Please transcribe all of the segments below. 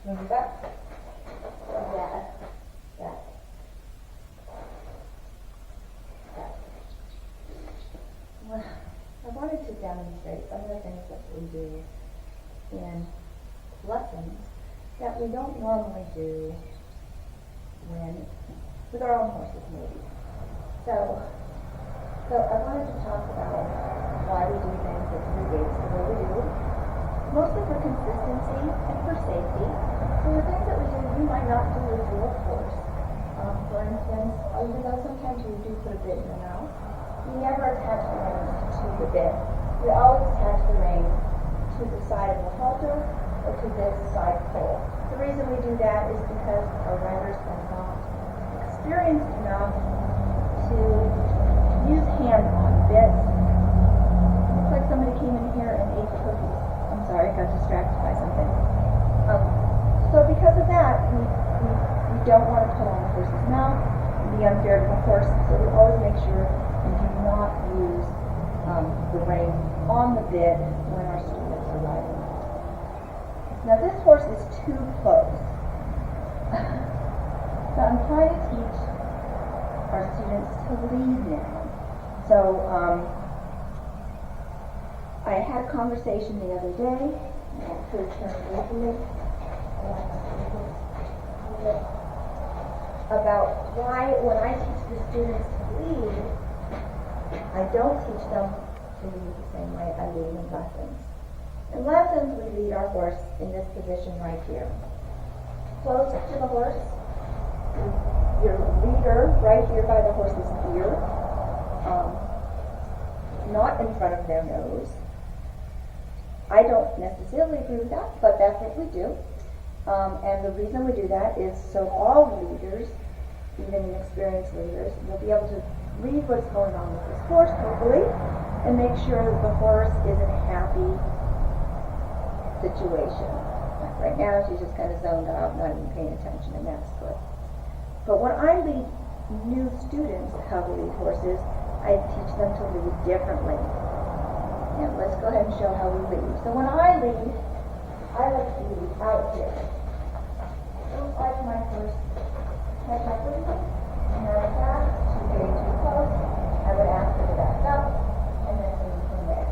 Move that. That. That. That. Well, I wanted to demonstrate some of the things that we do in lessons that we don't normally do with our own horses, maybe. So I wanted to talk about why we do things at Three Gates the way we do, mostly for consistency and for safety. So the things that we do, you might not do with your horse. For instance, even though sometimes you do put a bit in the mouth, you never attach the reins to the bit. We always attach the reins to the side of the halter or to this side pole. The reason we do that is because our riders are not experienced enough to use hands on bits. Looks like somebody came in here and ate the cookies. I'm sorry, I got distracted by something. So because of that, we don't want to put on the horse's mouth and be unfair to the horse, so we always make sure we do not use the rein on the bit when our students are riding. Now this horse is too close. So I'm trying to teach our students to lead now. So I had a conversation the other day, about why when I teach the students to lead, I don't teach them to lead the same way I lead in lessons. In lessons, we lead our horse in this position right here. Close to the horse, your leader right here by the horse's ear, not in front of their nose. I don't necessarily agree with that, but that's what we do. And the reason we do that is so all leaders, even inexperienced leaders, will be able to read what's going on with this horse, hopefully, and make sure that the horse is in a happy situation. Right now, she's just kind of zoned out, not even paying attention, and that's good. But when I lead new students how to lead horses, I teach them to lead differently. And let's go ahead and show how we lead. So when I lead, I like to lead out here. Looks like my first catch up with me. And then back, she's getting too close. I would ask her to back up, and then lead from there.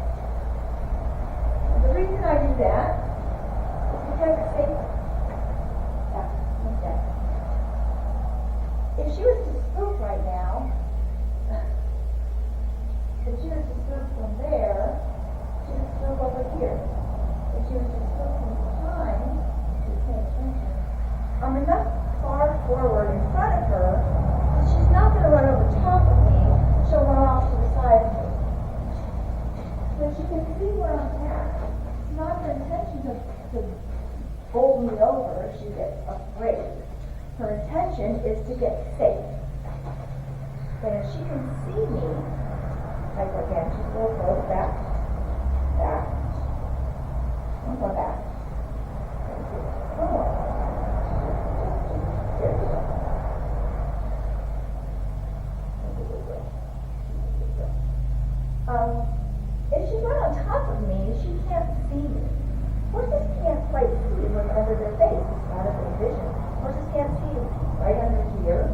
And the reason I do that is because it's safe. If she was to spook right now, if she was to spook from there, she would spook over here. If she was to spook from behind, she would pay attention. I'm enough far forward in front of her that she's not going to run over top of me. She'll run off to the side of me. So she can see where I'm at. It's not her intention to bowl me over if she gets afraid. Her intention is to get safe. But if she can see me, like again, she's a little close, back, one more back. One more. There we go. If she's right on top of me, she can't see me. Horses can't quite see what's under their face. It's not a big vision. Horses can't see right under here.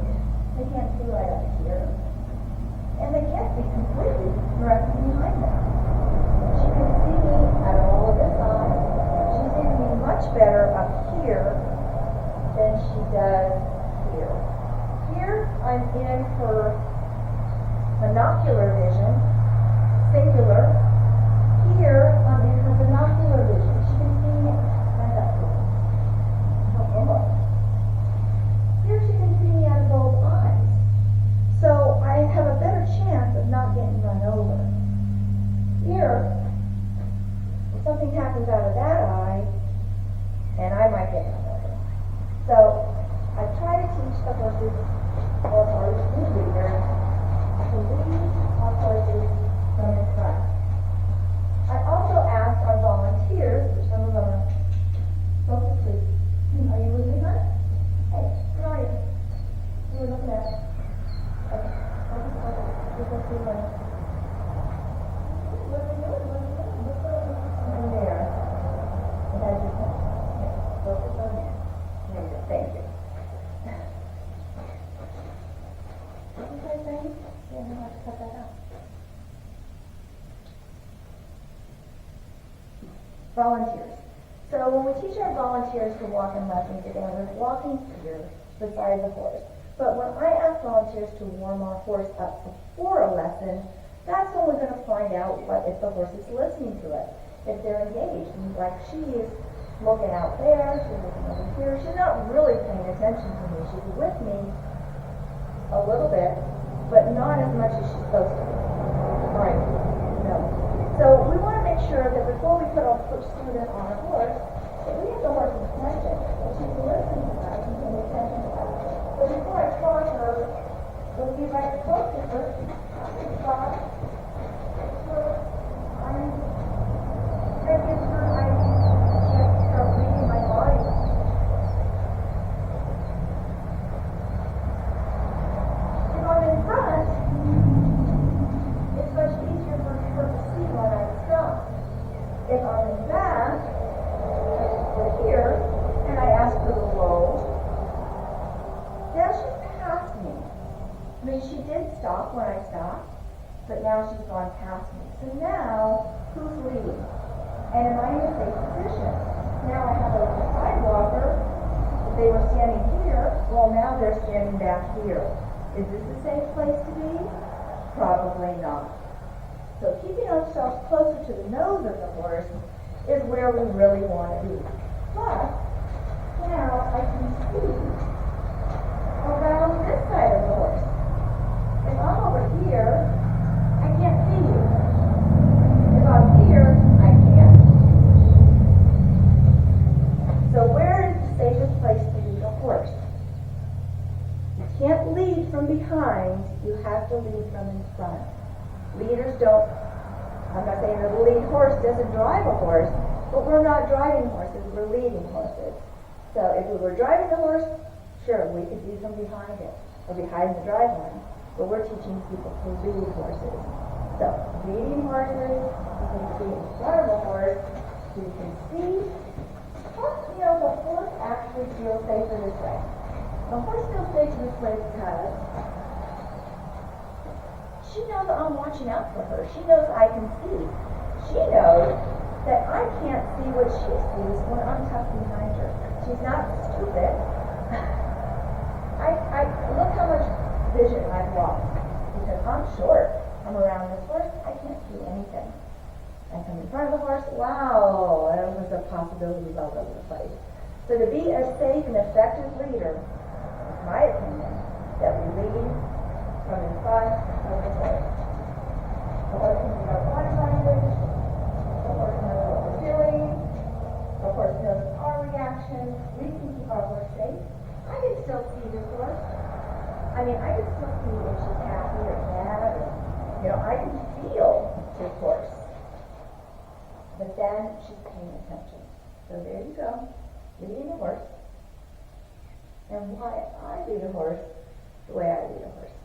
They can't see right up here. And they can't see completely directly behind them. She can see me at all of this side. She sees me much better up here than she does here. Here, I'm in her monocular vision, singular. Here, I'm in her binocular vision. She can see me right up here. Almost. Here she can see me out of both eyes. So I have a better chance of not getting run over. Here, if something happens out of that eye, and I might get run over. So I try to teach the horses, or new leaders, to lead our horses from in front. I also ask our volunteers Volunteers. So when we teach our volunteers to walk in lessons again, we're walking here beside the horse. But when I ask volunteers to warm our horse up before a lesson, that's when we're going to find out if the horse is listening to us, if they're engaged. And like she is looking out there, she's looking over here. She's not really paying attention to me. She's with me a little bit, but not as much as she's supposed to be. Right? No. So we want to make sure that before we put our student on a horse, that we have the horse's attention, that she's listening to us and paying attention to us. But before I trot her, we'll be right close to her. Stop. That gives her an chance to start reading my body. If I'm in front, it's much easier for her to see when I stop. If I'm in back, I just go here, and I ask her to roll. Now she's past me. I mean, she did stop when I stopped, but now she's gone past me. So now, who's leading? And am I in a safe position? Now I have a sidewalker. If they were standing here, well, now they're standing back here. Is this a safe place to be? Probably not. So keeping ourselves closer to the nose of the horse is where we really want to be. But now I can see around this side of the horse. If I'm over here, I can't see you. If I'm here, I can't. So where is the safest place to lead a horse? You can't lead from behind, you have to lead from in front. Leaders don't, I'm not saying that the lead horse doesn't drive a horse, but we're not driving horses, we're leading horses. So if we were driving the horse, sure, we could be from behind it, or behind the drive line, but we're teaching people to lead horses. So, leading horses, you can see in front of a horse, you can see, the horse actually feels safer this way. The horse feels safer this way because she knows I'm watching out for her. She knows I can see. She knows that I can't see what she sees when I'm tucked behind her. She's not stupid. I look how much vision I've lost because I'm short. I'm around this horse, I can't see anything. I come in front of the horse, wow, there was the possibilities all over the place. So to be a safe and effective leader, in my opinion, that we lead from in front of the horse. The horse can read our body language, the horse knows what we're doing, the horse knows our reaction, we can keep our horse safe. I can still see this horse. I can still see if she's happy or sad, or I can feel this horse. But then she's paying attention. So there you go, leading the horse. And why I lead a horse the way I lead a horse.